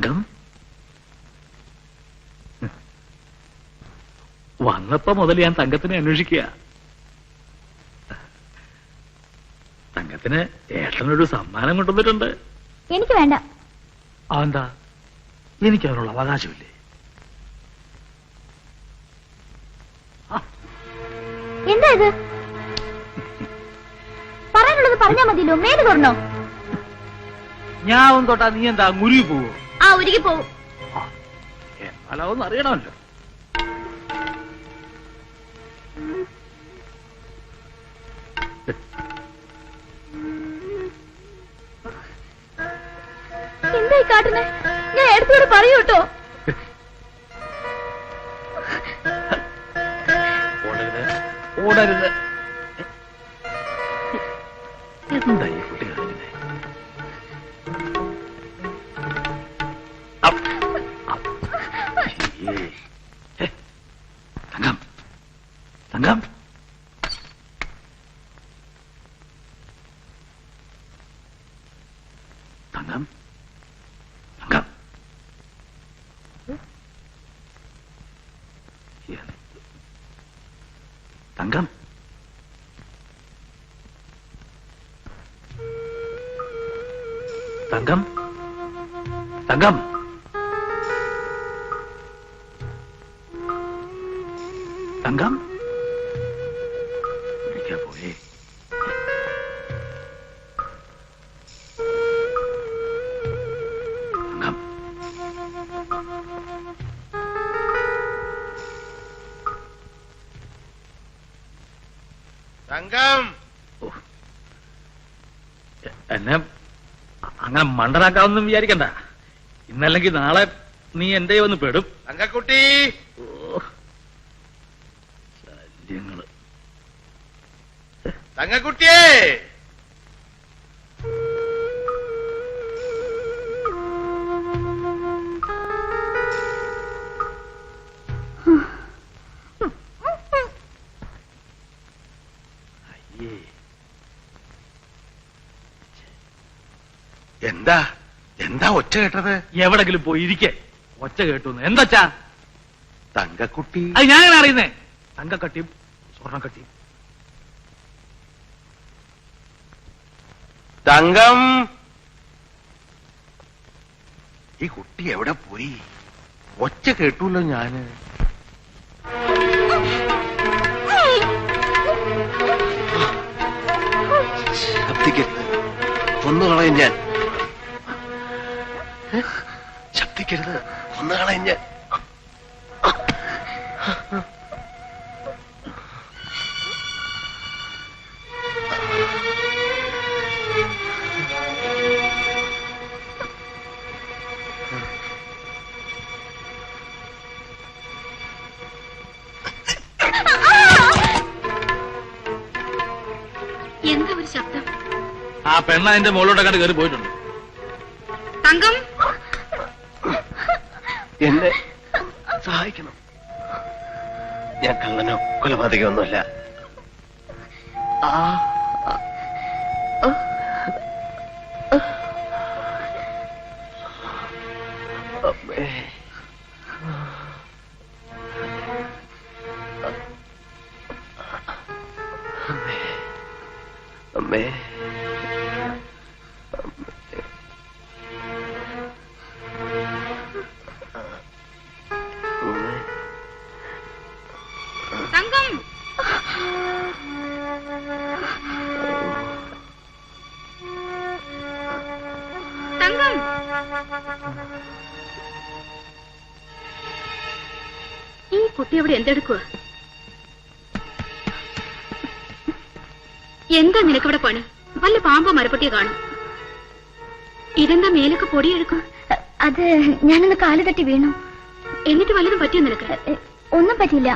തങ്കം വന്നപ്പോ മുതൽ ഞാൻ തങ്കത്തിനെ അന്വേഷിക്കുക. തങ്കത്തിന് ഏട്ടനൊരു സമ്മാനം കൊണ്ടുവന്നിട്ടുണ്ട്. എനിക്ക് വേണ്ട. അതെന്താ? എനിക്ക് അതിനുള്ള അവകാശമില്ലേ? എന്താ ഇത്? പറയാനുള്ളത് പറഞ്ഞാ മതിയല്ലോ. മേല് തുറന്നോ? ഞാൻ തൊട്ടാ നീ എന്താ മുരുകി പോവോ? ആ, ഉരുകി പോവും. എന്നാലൊന്നും അറിയണമല്ലോ. എന്തായി കാട്ടുന്നേ? ഞാൻ എടുത്തോട് പറയൂ കേട്ടോ. ഓടരുത്. എന്താ ഈ കുട്ടികൾ തങ്കം തങ്കം തങ്കം തങ്കം തങ്കം തങ്കം തങ്കം തങ്കം വിളിക്കാ പോയേ. തങ്കം തങ്കം എന്നെ അങ്ങനെ മണ്ടനാക്കാവൊന്നും വിചാരിക്കണ്ട. ഇന്നല്ലെങ്കിൽ നാളെ നീ എന്റെ വന്ന് പെടും. തങ്കക്കുട്ടി ശല്യങ്ങള്. തങ്കക്കുട്ടിയേ, എന്താ എന്താ ഒച്ച കേട്ടത്? എവിടെങ്കിലും പോയി ഇരിക്കേ. ഒച്ച കേട്ടു എന്താച്ചാ? തങ്കക്കുട്ടി അത് ഞാനാണ് അറിയുന്നേ. തങ്കക്കട്ടിയും സ്വർണ്ണക്കട്ടിയും. തങ്കം, ഈ കുട്ടി എവിടെ പോയി? ഒച്ച കേട്ടൂല്ലോ ഞാന്. ശബ്ദിക്കരുത്, കൊന്നുകളയും ഞാൻ. ശബ്ദിക്കരുത്, കൊന്നുകളയും ഞാൻ. എന്താ ഒരു ശബ്ദം? ആ പെണ്ണ അതിന്റെ മുകളിലോട്ട് കണ്ട് കയറി പോയിട്ടുണ്ട്. തങ്കം, എന്നെ സഹായിക്കണം. ഞാൻ കള്ളനോ കൊലപാതകമൊന്നുമല്ല. അമ്മേ, അമ്മേ, തങ്കം, തങ്കം. ഈ കുട്ടി അവിടെ എന്തെടുക്കുക? എന്താ നിനക്കിവിടെ പണി? വല്ല പാമ്പോ മരപ്പൊട്ടിയോ കാണും. ഇതെന്താ മേലൊക്കെ പൊടിയെടുക്കും? അത് ഞാനൊന്ന് കാല് തട്ടി വീണു. എന്നിട്ട് വല്ലതും പറ്റിയോ നിനക്ക്? ഒന്നും പറ്റിയില്ല.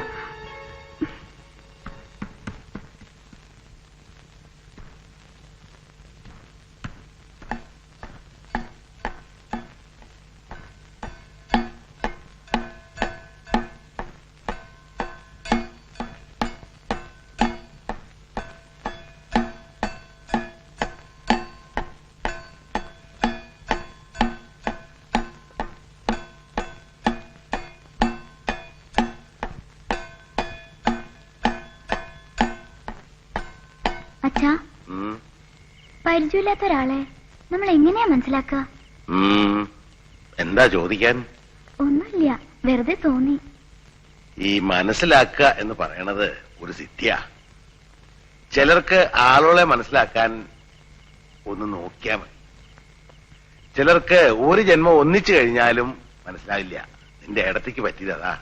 പരിചയമില്ലാത്ത ഒരാളെ നമ്മൾ എങ്ങനെയാ മനസ്സിലാക്കുക? എന്താ ചോദിക്കാൻ? ഒന്നുമില്ല, വെറുതെ തോന്നി. ഈ മനസ്സിലാക്കുക എന്ന് പറയണത് ഒരു സിദ്ധിയാ. ചിലർക്ക് ആളുകളെ മനസ്സിലാക്കാൻ ഒന്ന് നോക്കിയാൽ മതി. ചിലർക്ക് ഒരു ജന്മം ഒന്നിച്ചു കഴിഞ്ഞാലും മനസ്സിലാവില്ല. നിന്റെ ഇടത്തേക്ക് പറ്റിയത് അതാ.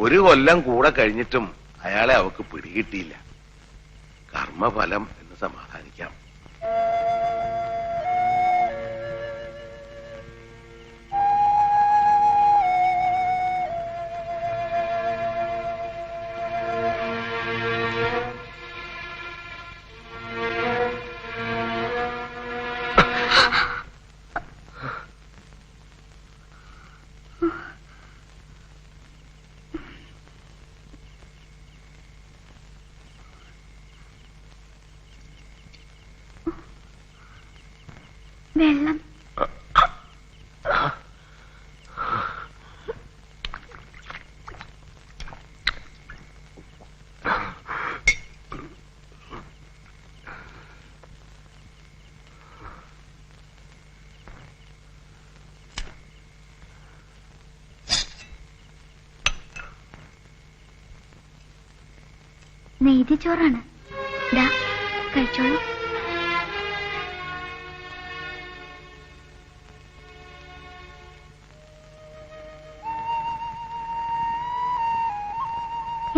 ഒരു കൊല്ലം കൂടെ കഴിഞ്ഞിട്ടും അയാളെ അവക്ക് പിടികിട്ടിയില്ല. കർമ്മഫലം എന്ന് സമാധാനിക്കാം. വെള്ളം. നെയ്തിച്ചോറാണ്. ദാ കഴിച്ചോളൂ.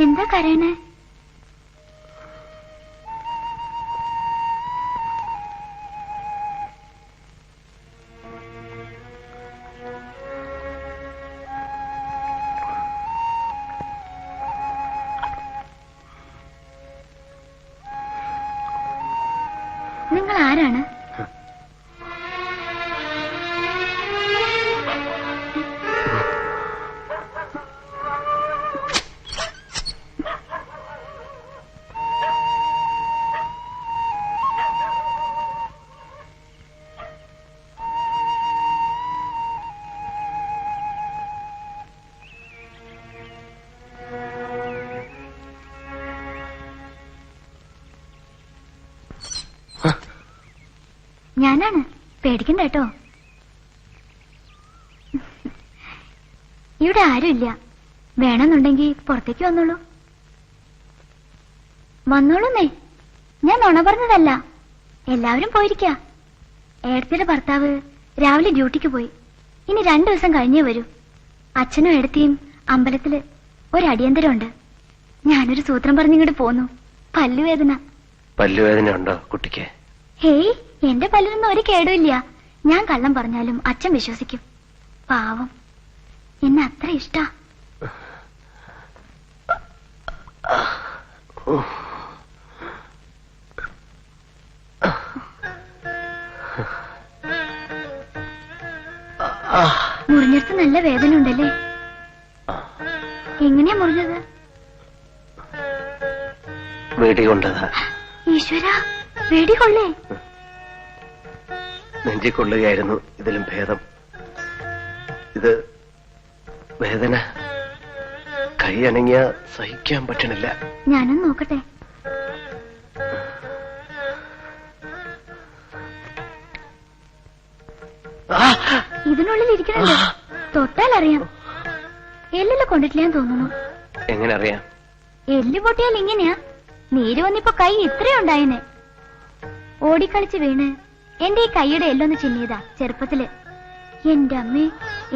എന്താ കരയണേ? നിങ്ങൾ ആരാണ്? ഞാനാണ്, പേടിക്കണ്ട കേട്ടോ. ഇവിടെ ആരുമില്ല. വേണമെന്നുണ്ടെങ്കിൽ പുറത്തേക്ക് വന്നോളൂ. വന്നോളൂന്നേ, ഞാൻ നുണ പറഞ്ഞതല്ല. എല്ലാവരും പോയിരിക്ക. ഏടത്തിയുടെ ഭർത്താവ് രാവിലെ ഡ്യൂട്ടിക്ക് പോയി. ഇനി 2 ദിവസം കഴിഞ്ഞേ വരൂ. അച്ഛനും ഏടത്തിയും അമ്പലത്തില് ഒരടിയന്തരമുണ്ട്. ഞാനൊരു സൂത്രം പറഞ്ഞിങ്ങോട്ട് പോന്നു. പല്ലുവേദന. പല്ലുവേദന ഉണ്ടോ കുട്ടിക്ക്? ഹേയ്, എന്റെ പല്ലിനൊന്നും ഒരു കേടുമില്ല. ഞാൻ കള്ളം പറഞ്ഞാലും അച്ഛൻ വിശ്വസിക്കും. പാവം, എന്നെ അത്ര ഇഷ്ടാ. മുറിഞ്ഞിടത്ത് നല്ല വേദന ഉണ്ടല്ലേ? എങ്ങനെയാ മുറിഞ്ഞത്? വെടികൊണ്ടതാ. ഈശ്വര, വെടികൊള്ളേ? നെഞ്ചിക്കൊള്ളുകയായിരുന്നു ഇതിലും ഭേദം. ഇത് വേദന കൈ അണങ്ങിയ സഹിക്കാൻ പറ്റണില്ല. ഞാനൊന്ന് നോക്കട്ടെ. ഇതിനുള്ളിൽ ഇരിക്കണല്ലോ. തൊട്ടാൽ അറിയാം. എല്ലില് കൊണ്ടിട്ടില്ലാന്ന് തോന്നുന്നു. എങ്ങനെ അറിയാം? എല്ല് പൊട്ടിയാൽ ഇങ്ങനെയാ. നീര് വന്നിപ്പോ കൈ ഇത്രയുണ്ടായിനെ. ഓടിക്കളിച്ച് വീണ് എന്റെ ഈ കൈയുടെ എല്ലൊന്ന് ചിന്നിയതാ ചെറുപ്പത്തില്. എന്റെ അമ്മേ,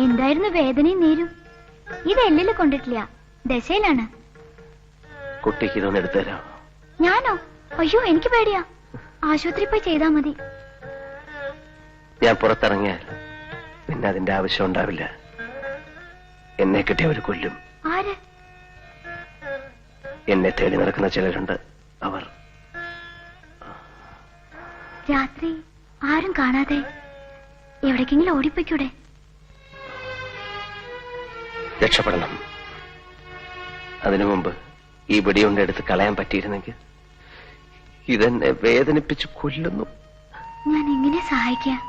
എന്തായിരുന്നു വേദനയും നീരും. ഇത് എല്ലില് കൊണ്ടിട്ടില്ല, ദശയിലാണ്. കുട്ടിക്ക് ഇതൊന്ന് എടുത്തുതരാം. ഞാനോ? അയ്യോ, എനിക്ക് പേടിയാ. ആശുപത്രി പോയി ചെയ്താ മതി. ഞാൻ പുറത്തിറങ്ങിയാൽ പിന്നെ അതിന്റെ ആവശ്യം ഉണ്ടാവില്ല. എന്നെ കിട്ടിയവർ കൊല്ലും. ആര്? എന്നെ തേടി നടക്കുന്ന ചിലരുണ്ട്. അവർ രാത്രി ആരും കാണാതെ എവിടേക്കെങ്കിലും ഓടിപ്പോയിക്കൂടെ? രക്ഷപ്പെടണം. അതിനു മുമ്പ് ഈ വെടിയുണ്ട എടുത്ത് കളയാൻ പറ്റിയിരുന്നെങ്കിൽ. ഇതെന്നെ വേദനിപ്പിച്ച് കൊല്ലുന്നു. ഞാൻ എങ്ങനെ സഹായിക്കാം?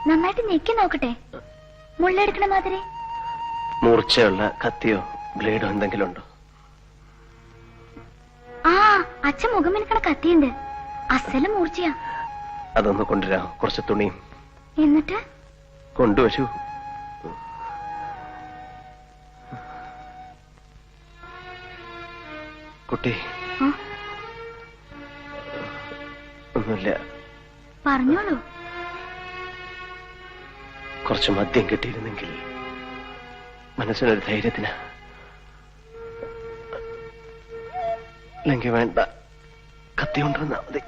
നന്നായിട്ട് ഞെക്കി നോക്കട്ടെ, മുള്ളെടുക്കണ മാതിരി. മൂർച്ചയുള്ള കത്തിയോ ബ്ലേഡോ എന്തെങ്കിലും ഉണ്ടോ? ആ, അച്ഛൻ മുഖം മിനുക്കണ കത്തിയുണ്ട്. അസല് മൂർച്ചയാ. അതൊന്ന് കൊണ്ടുവരാം. കുറച്ച് തുണിയും എന്നിട്ട് കൊണ്ടുവരൂ. കുട്ടി, ആ, ഒന്നുമില്ല. പറഞ്ഞോളൂ. കുറച്ച് മദ്യം കിട്ടിയിരുന്നെങ്കിൽ മനസ്സിനൊരു ധൈര്യത്തിന്. അല്ലെങ്കിൽ വേണ്ട, കത്തി കൊണ്ടുവന്നാ മതി.